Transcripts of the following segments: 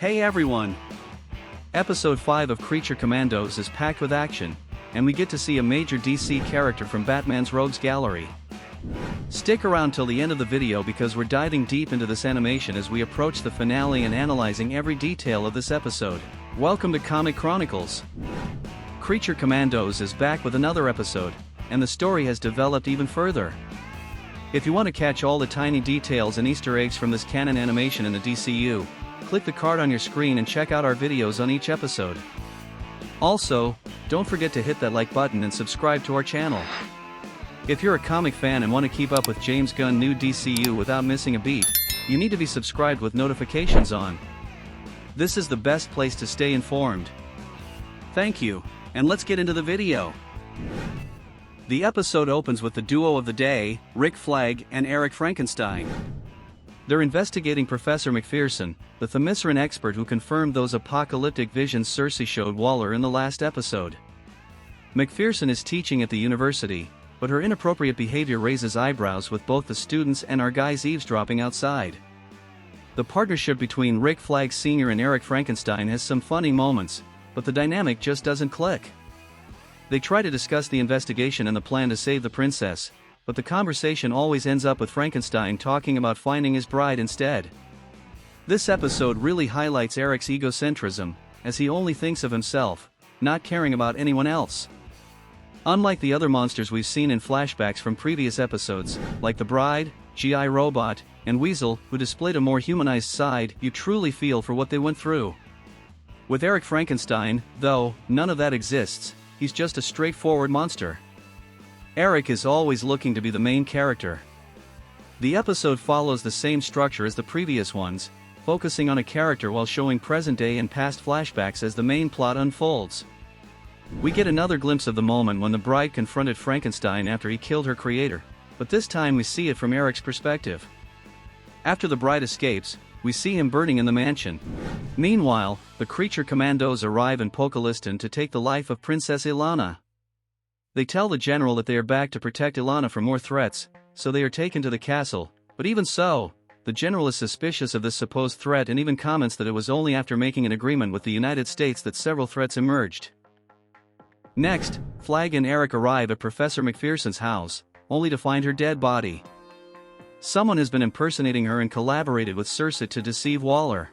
Hey everyone! Episode 5 of Creature Commandos is packed with action, and we get to see a major DC character from Batman's Rogues Gallery. Stick around till the end of the video because we're diving deep into this animation as we approach the finale and analyzing every detail of this episode. Welcome to Comic Chronicles! Creature Commandos is back with another episode, and the story has developed even further. If you want to catch all the tiny details and Easter eggs from this canon animation in the DCU, click the card on your screen and check out our videos on each episode. Also, don't forget to hit that like button and subscribe to our channel. If you're a comic fan and want to keep up with James Gunn's new DCU without missing a beat, you need to be subscribed with notifications on. This is the best place to stay informed. Thank you, and let's get into the video. The episode opens with the duo of the day, Rick Flag and Eric Frankenstein. They're investigating Professor McPherson, the Themyscira expert who confirmed those apocalyptic visions Cersei showed Waller in the last episode. McPherson is teaching at the university, but her inappropriate behavior raises eyebrows with both the students and our guys eavesdropping outside. The partnership between Rick Flag Sr. and Eric Frankenstein has some funny moments, but the dynamic just doesn't click. They try to discuss the investigation and the plan to save the princess, but the conversation always ends up with Frankenstein talking about finding his bride instead. This episode really highlights Eric's egocentrism, as he only thinks of himself, not caring about anyone else. Unlike the other monsters we've seen in flashbacks from previous episodes, like the Bride, G.I. Robot, and Weasel, who displayed a more humanized side, you truly feel for what they went through. With Eric Frankenstein, though, none of that exists, he's just a straightforward monster. Eric is always looking to be the main character. The episode follows the same structure as the previous ones, focusing on a character while showing present-day and past flashbacks as the main plot unfolds. We get another glimpse of the moment when the bride confronted Frankenstein after he killed her creator, but this time we see it from Eric's perspective. After the bride escapes, we see him burning in the mansion. Meanwhile, the Creature Commandos arrive in Pocalisten to take the life of Princess Ilana. They tell the general that they are back to protect Ilana from more threats, so they are taken to the castle, but even so, the general is suspicious of this supposed threat and even comments that it was only after making an agreement with the United States that several threats emerged. Next, Flag and Eric arrive at Professor McPherson's house, only to find her dead body. Someone has been impersonating her and collaborated with Cersei to deceive Waller.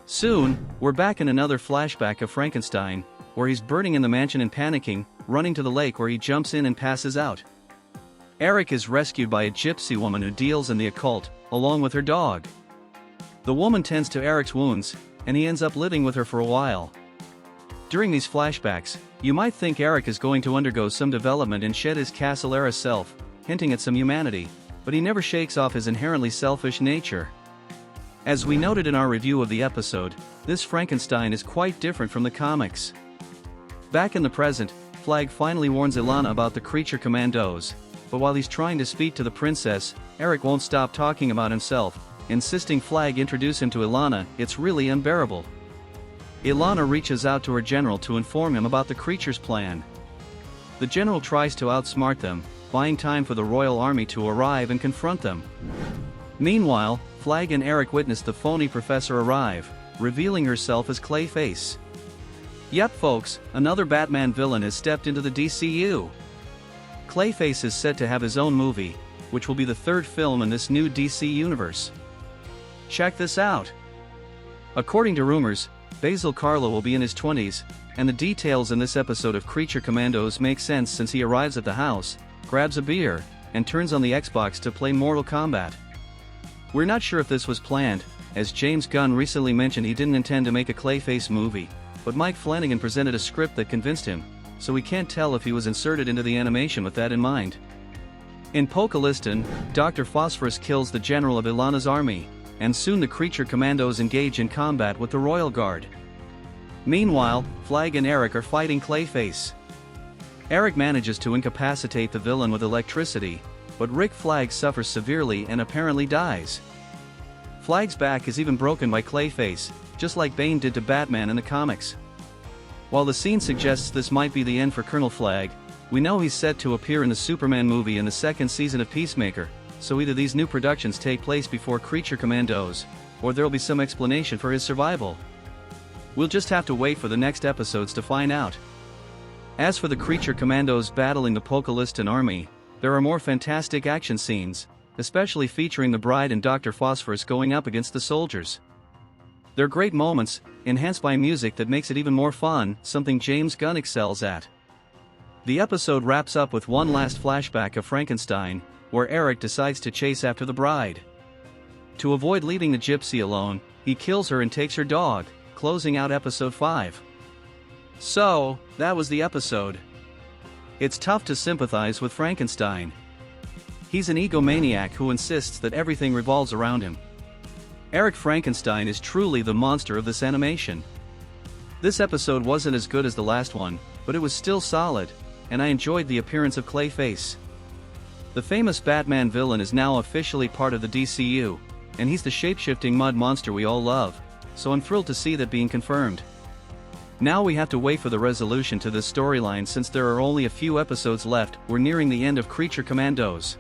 Soon, we're back in another flashback of Frankenstein, where he's burning in the mansion and panicking, running to the lake where he jumps in and passes out. Eric is rescued by a gypsy woman who deals in the occult, along with her dog. The woman tends to Eric's wounds, and he ends up living with her for a while. During these flashbacks, you might think Eric is going to undergo some development and shed his castle-era self, hinting at some humanity, but he never shakes off his inherently selfish nature. As we noted in our review of the episode, this Frankenstein is quite different from the comics. Back in the present, Flag finally warns Ilana about the Creature Commandos, but while he's trying to speak to the princess, Eric won't stop talking about himself, insisting Flag introduce him to Ilana. It's really unbearable. Ilana reaches out to her general to inform him about the creature's plan. The general tries to outsmart them, buying time for the royal army to arrive and confront them. Meanwhile, Flag and Eric witness the phony professor arrive, revealing herself as Clayface. Yep folks, another Batman villain has stepped into the DCU. Clayface is set to have his own movie, which will be the third film in this new DC universe. Check this out. According to rumors, Basil Karlo will be in his 20s, and the details in this episode of Creature Commandos make sense since he arrives at the house, grabs a beer, and turns on the Xbox to play Mortal Kombat. We're not sure if this was planned, as James Gunn recently mentioned he didn't intend to make a Clayface movie, but Mike Flanagan presented a script that convinced him, so we can't tell if he was inserted into the animation with that in mind. In Pocalisten, Dr. Phosphorus kills the general of Ilana's army, and soon the Creature Commandos engage in combat with the Royal Guard. Meanwhile, Flag and Eric are fighting Clayface. Eric manages to incapacitate the villain with electricity, but Rick Flag suffers severely and apparently dies. Flag's back is even broken by Clayface, just like Bane did to Batman in the comics. While the scene suggests this might be the end for Colonel Flag, we know he's set to appear in the Superman movie in the second season of Peacemaker, so either these new productions take place before Creature Commandos, or there'll be some explanation for his survival. We'll just have to wait for the next episodes to find out. As for the Creature Commandos battling the Pocalisten army, there are more fantastic action scenes, especially featuring the Bride and Dr. Phosphorus going up against the soldiers. They're great moments, enhanced by music that makes it even more fun, something James Gunn excels at. The episode wraps up with one last flashback of Frankenstein, where Eric decides to chase after the bride. To avoid leaving the gypsy alone, he kills her and takes her dog, closing out episode 5. So, that was the episode. It's tough to sympathize with Frankenstein. He's an egomaniac who insists that everything revolves around him. Eric Frankenstein is truly the monster of this animation. This episode wasn't as good as the last one, but it was still solid, and I enjoyed the appearance of Clayface. The famous Batman villain is now officially part of the DCU, and he's the shape-shifting mud monster we all love, so I'm thrilled to see that being confirmed. Now we have to wait for the resolution to this storyline since there are only a few episodes left. We're nearing the end of Creature Commandos.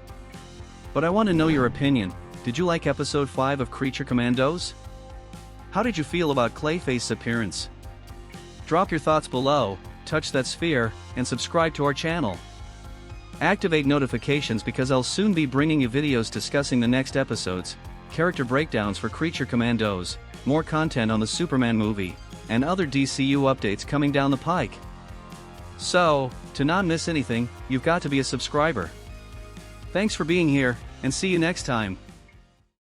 But I want to know your opinion. Did you like episode 5 of Creature Commandos? How did you feel about Clayface's appearance? Drop your thoughts below, touch that sphere, and subscribe to our channel. Activate notifications because I'll soon be bringing you videos discussing the next episodes, character breakdowns for Creature Commandos, more content on the Superman movie, and other DCU updates coming down the pike. So, to not miss anything, you've got to be a subscriber. Thanks for being here, and see you next time.